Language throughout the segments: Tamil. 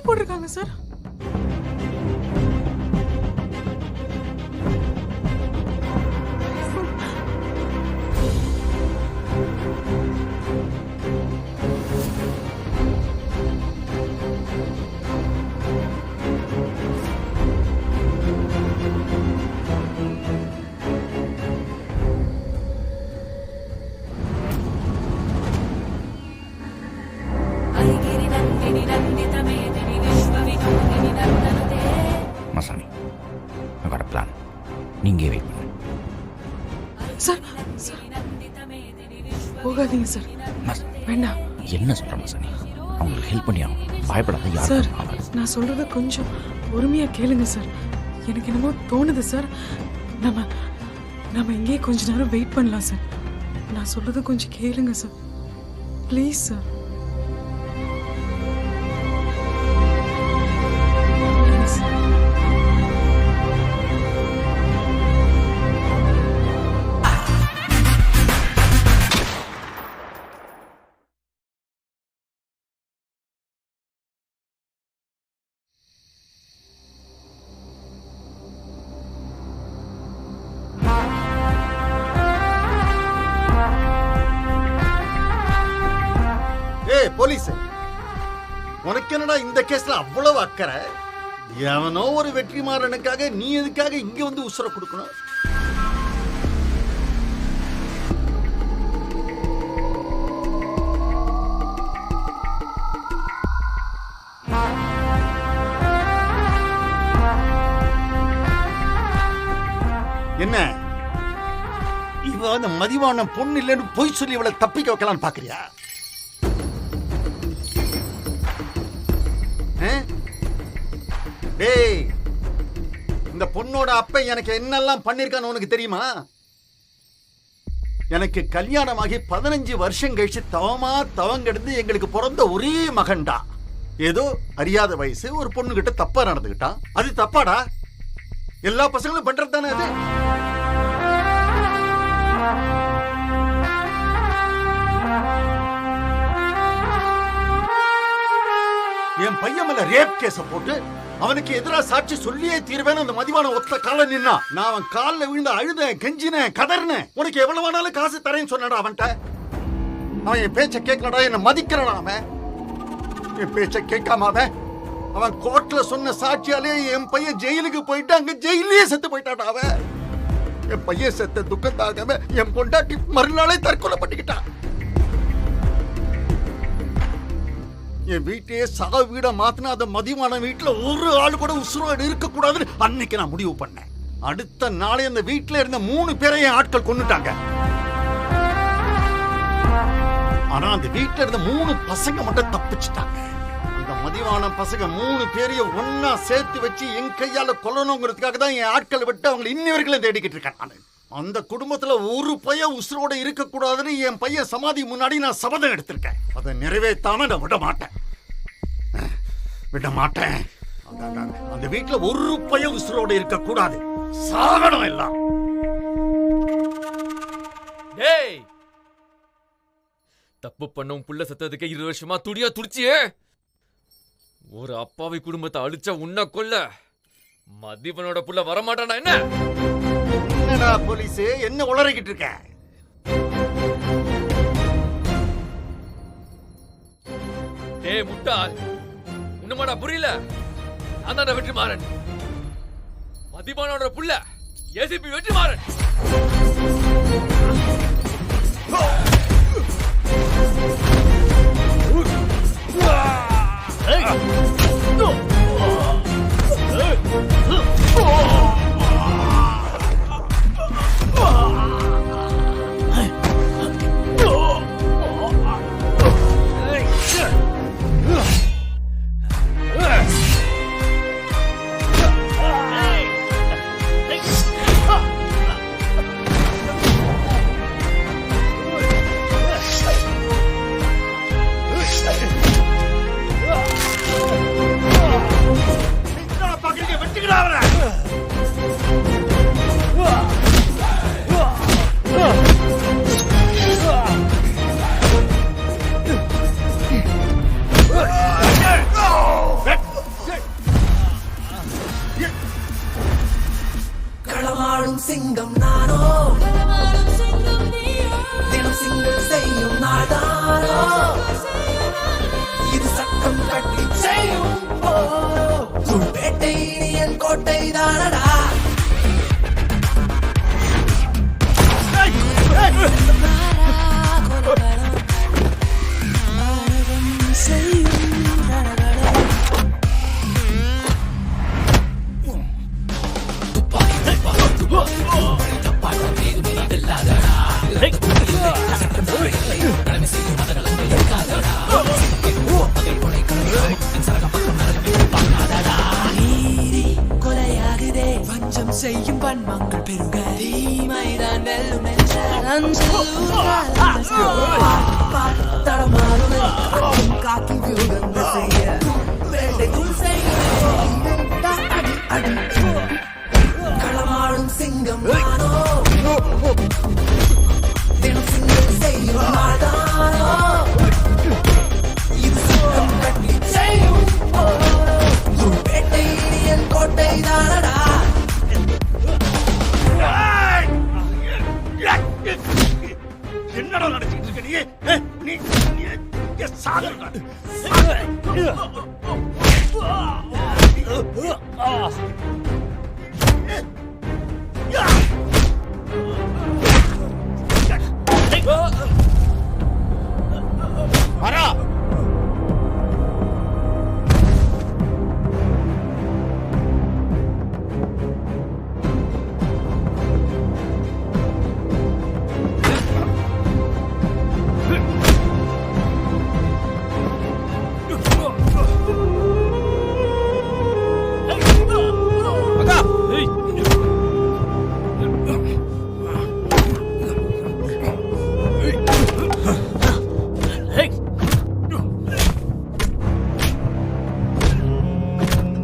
போட்டிருக்காங்க sir. Masani, I got a plan. நீங்க வெயிட் பண்ணுங்க. சார் போகாதீங்க சார். வேண்டாம். என்ன சொல்ற மசானி? அவங்களுக்கு ஹெல்ப் பண்ணி ஆகும். பயப்படாத. சார் யாரும் நான் சொல்றத கொஞ்சம் பொறுமையா கேளுங்க சார். எனக்கு என்னமோ தோணுது சார். நம்ம இங்கே கொஞ்ச நேரம் வெயிட் பண்ணலாம் சார். நான் சொல்றத கொஞ்சம் கேளுங்க சார். Please sir. போலீஸ், உனக்கு என்னடா இந்த கேஸ்ல அவ்வளவு அக்கறை? எவனோ ஒரு வெற்றிமாறனுக்காக நீ எதுக்காக இங்க வந்து உசுர கொடுக்கணும்? என்ன இவ அந்த மதிவான பொண்ணு இல்லைன்னு பொய் சொல்லி இவளை தப்பிக்க வைக்கலான்னு பாக்குறியா? டேய், இந்த பொண்ணோட அப்ப எனக்கு என்னெல்லாம் பண்ணிருக்கான்னு உனக்கு தெரியுமா? எனக்கு கல்யாணமாகி 15 வருஷம் கழிச்சு தவங்கெடுத்து எங்களுக்கு பிறந்த ஒரே மகன்டா. ஏதோ அறியாத வயசு ஒரு பொண்ணு கிட்ட தப்பா நடந்துகிட்டான். அது தப்பாடா? எல்லா பசங்களும் பண்றது தானே அது. என் பையன் மேல ரேப் கேஸ போட்டு அவனுக்கு எதிராக சாட்சி சொல்லியே தீர்வேன் அந்த மதிவான ஒத்த கால நின்னா. நான் அவன் காலில் விழுந்து அழுத கெஞ்சின கதர்ன. உனக்கு எவ்வளவு வேணாலும் காசு தரேன்னு சொன்னடா அவன்கிட்ட. அவன் என் பேச்ச கேட்கலடா, என்ன மதிக்கிறடா. அவன் என் பேச்ச கேட்காம அவன் கோர்ட்ல சொன்ன சாட்சியாலே என் பையன் ஜெயிலுக்கு போயிட்டு அங்க ஜெயிலே செத்து போயிட்டாடா. அவன் என் பையன் செத்த துக்கத்தாகாம என் பொண்டாட்டி மறுநாளே தற்கொலை பண்ணிக்கிட்டான். என் வீட்டையே சக வீட மாத்தினா அந்த மதிவான வீட்டுல ஒரு ஆள் கூட உசுரோடு இருக்க கூடாதுன்னு அன்னைக்கு நான் முடிவு பண்ணேன். அடுத்த நாளே அந்த வீட்டுல இருந்த 3 பேரையும் ஆட்கள் கொன்னுட்டாங்க. ஆனா அந்த வீட்டுல இருந்த 3 பசங்க மட்டும் தப்பிச்சுட்டாங்க. அந்த மதிவான பசங்க 3 பேரையும் ஒன்னா சேர்த்து வச்சு என் கையால கொல்லணுங்கிறதுக்காக தான் என் ஆட்களை விட்டு அவங்க இன்னவர்களும் தேடிக்கிட்டு இருக்கேன். நான் அந்த குடும்பத்துல ஒரு பையன் உசுரோட இருக்க கூடாதுன்னு என் பையன் சமாதி முன்னாடி நான் சபதம் எடுத்திருக்கேன். அதை நிறைவேற்றாம நான் விட மாட்டேன். அந்த வீட்டுல ஒரு பையன் உசுரோட இருக்க கூடாது. சாகணும் எல்லாம். டேய், தப்பு பண்ணவும் புள்ள சத்ததுக்கு 20 வருஷமா துடியா துடிச்சியே. ஒரு அப்பாவி குடும்பத்தை அழிச்ச உன்ன கொல்ல மதிவனோட புள்ள வரமாட்டானா? என்ன என்னடா போலீஸ், என்ன உளறிக்கிட்டு இருக்க? டேய் முட்டாள், உன்னமாடா புரியல? நான் தான் வெற்றிமாறன், மதிவானோட புள்ள ஏசிபி வெற்றிமாறன். தானடா. கொலையாகுதே வஞ்சம் செய்யும் வன்மங்கள் பெருக தீமைதான் வெல்லும் என்ற தடமாறுமே காக்கி வியூகங்கள் செய்ய வேட்டைக்கும் செய்ய அடி களமாடும் சிங்கம் நானோ தினம் சிங்கம் செய்யும் நாள்தானோ இது சிங்கம் கட்டி செய்யும் வேட்டை என் கோட்டை தானடா. என்னடா நடத்திட்டு இருக்க நீ சாகரா வரா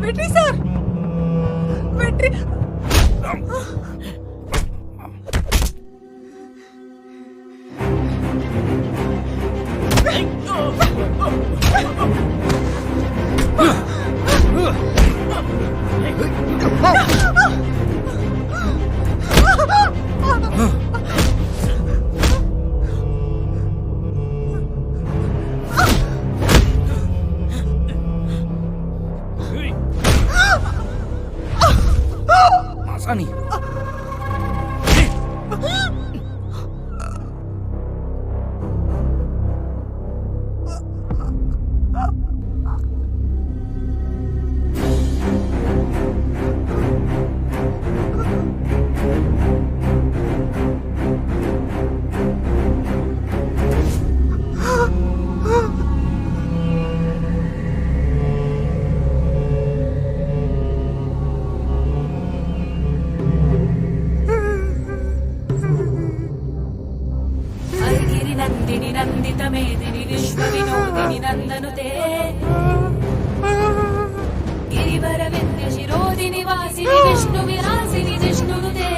வெற்றி சார், வெற்றி. மாசாணி नंदिनी नंदित मेदिनी विश्व विनोदिनी नंदनुते गिरिवर विंध्य शिरोदिनी वासिनी विष्णु विलासिनी जिष्णुनुते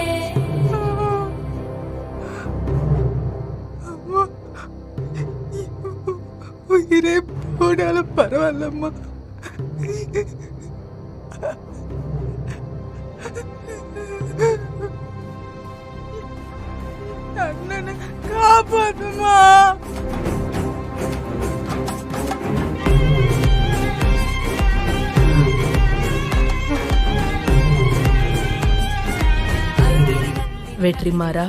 உயிரே போனாலும் பரவாயில்லம்மா. அண்ணனை காப்பாத்துமா. வெற்றிமாறா,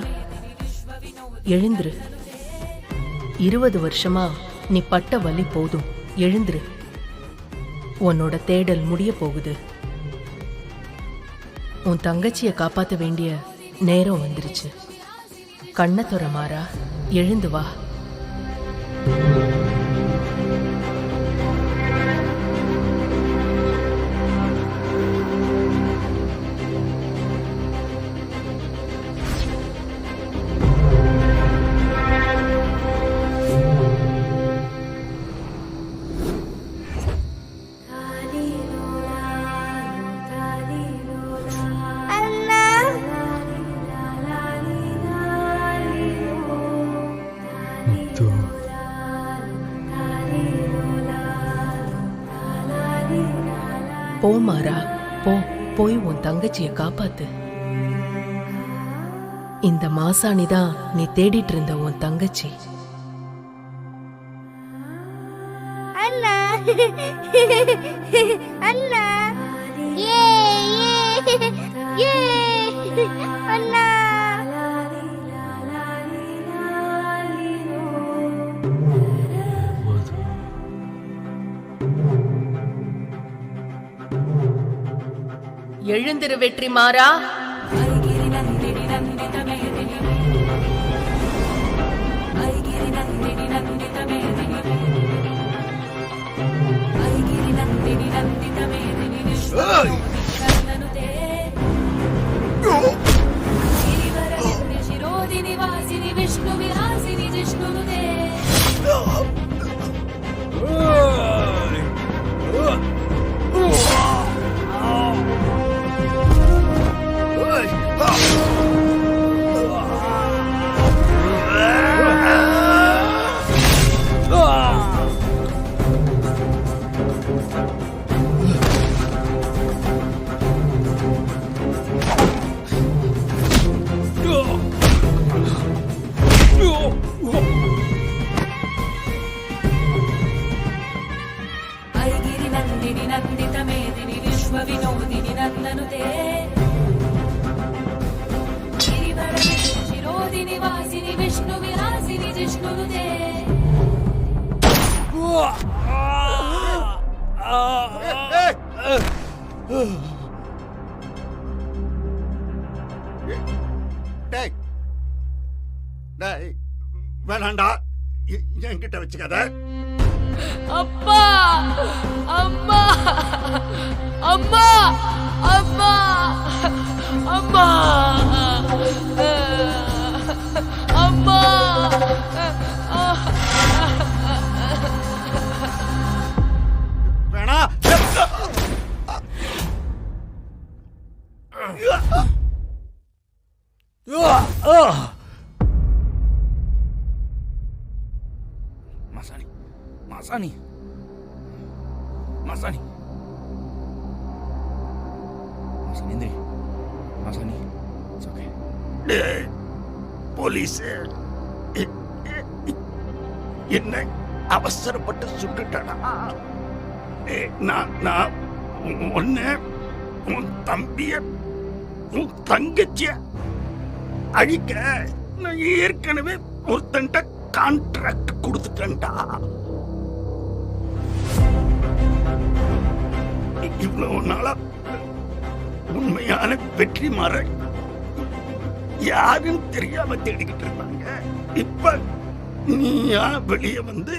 எழுந்துரு. 20 வருஷமா நீ பட்ட வலி போதும், எழுந்துரு. உன்னோட தேடல் முடிய போகுது. உன் தங்கச்சிய காப்பாற்ற வேண்டிய நேரம் வந்துருச்சு. கண்ணை துற மாறா, எழுந்து வா. போ மாறா, போ. போய் உன் தங்கச்சிய காப்பாத்து. இந்த மாசாணிதான் நீ தேடிட்டு இருந்த உன் தங்கச்சி. அண்ணா அண்ணா ஏ ஏ அண்ணா எழுந்திரு வெற்றிமாறா. ஐகிரி நந்தினி நந்தித மேதினி ஐகிரி நந்தினி நந்தித மேதினி ஐகிரி நந்தினி நந்தித மேதினி விஸ்வநந்தனுதே ಗಿರಿವರ ವಿಂಧ್ಯ ಶಿರೋಧಿನಿ ವಾಸಿನಿ ವಿಷ್ಣು ವಿಲಾಸಿನಿ ಜಿಷ್ಣುನುದೇ ಐಗಿರಿ ನಂದಿನಿ ನಂದಿತ ಮೇದಿನಿ ವಿಶ್ವ ವಿನೋದಿನಿ ನಂದನುತೆ ಗಿರಿವರ ವಿಂಧ್ಯ ಶಿರೋಧಿನಿ ವಾಸಿನಿ ವಿಷ್ಣು ವಿಲಾಸಿನಿ ಜಿಷ್ಣುನುದೇ டேய் டேய் வேணாண்டா என்கிட்ட வச்சுக்காத. அப்பா அம்மா அம்மா அம்மா அம்மா அம்மா வேணா மாசாணி மாசாணி மாசாணி மாசாணி எந்திரி மாசாணி இட்ஸ் ஓகே. டேய், போலீஸ் என்ன அவசரப்பட்டு சுட்டுட்டானா? நான் உன்னை உன் தம்பிய உன் தங்கச்சிய அழிக்க நான் ஏற்கனவே ஒருத்தன்ட்ட கான்ட்ராக்ட் கொடுத்துட்டேன்டா. இவ்வளவு நாளா உண்மையான வெற்றிமாறன் யாருன்னு தெரியாம தேடிக்கிட்டு இருந்தாங்க. இப்ப நீயா வெளியே வந்து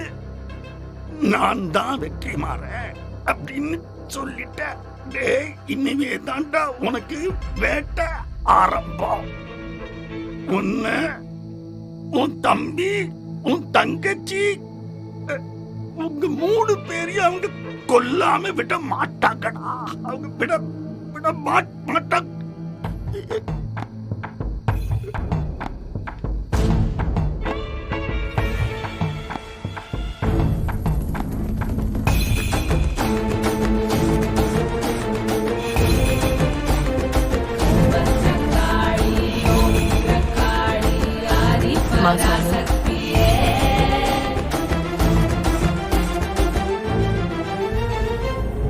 நான் தான் வெற்றிமாறன் அப்படின்னு சொல்லிட்ட. டேய், இனிமே தாண்டா உனக்கு வேட்டை ஆரம்பம். உன்ன உன் தம்பி உன் தங்கச்சி உங்க 3 பேரையும் அவங்க கொல்லாம விட மாட்டாங்கடா. அவங்க விட மாட்டாங்க. மாசாணி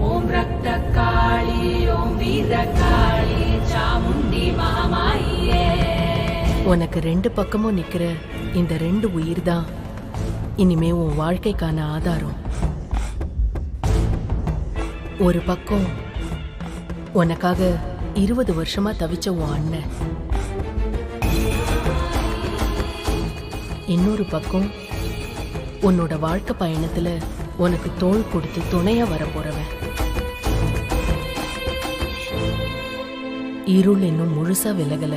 ஓம் ரக்த காளி ஓம் வீர காளி சாமுண்டி மகாமாயே உனக்கு 2 பக்கமும் நிக்கிற இந்த 2 உயிர் தான் இனிமே உன் வாழ்க்கைக்கான ஆதாரம். ஒரு பக்கம் உனக்காக 20 வருஷமா தவிச்ச உன் அண்ணன், இன்னொரு பக்கம் உன்னோட வாழ்க்கை பயணத்துல உனக்கு தோள் கொடுத்து துணையா வர போறவன். இருள் இன்னும் முழுசா விலகல,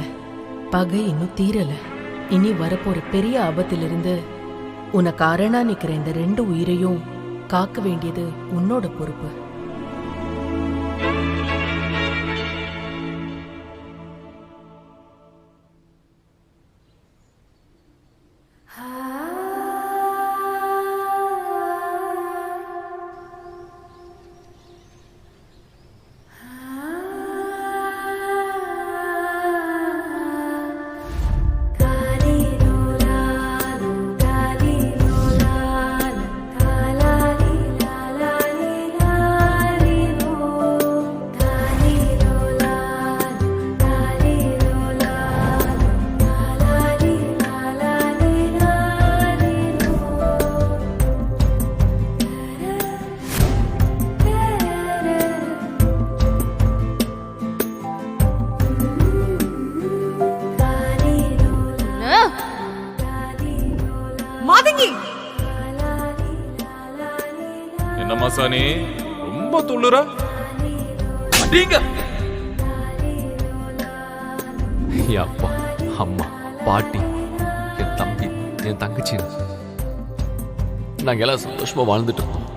பகை இன்னும் தீரல. இனி வரப்போற பெரிய ஆபத்திலிருந்து உனக்கு அரணா நிக்கிற இந்த 2 உயிரையும் காக்க வேண்டியது உன்னோட பொறுப்பு. ஆசானே ரொம்ப துள்ளுற. அடிங்க. என் அப்பா, அம்மா, பாட்டி, என் தம்பி, என் தங்கச்சி, நாங்க எல்லாம் சந்தோஷமா வாழ்ந்துட்டு இருக்கோம்.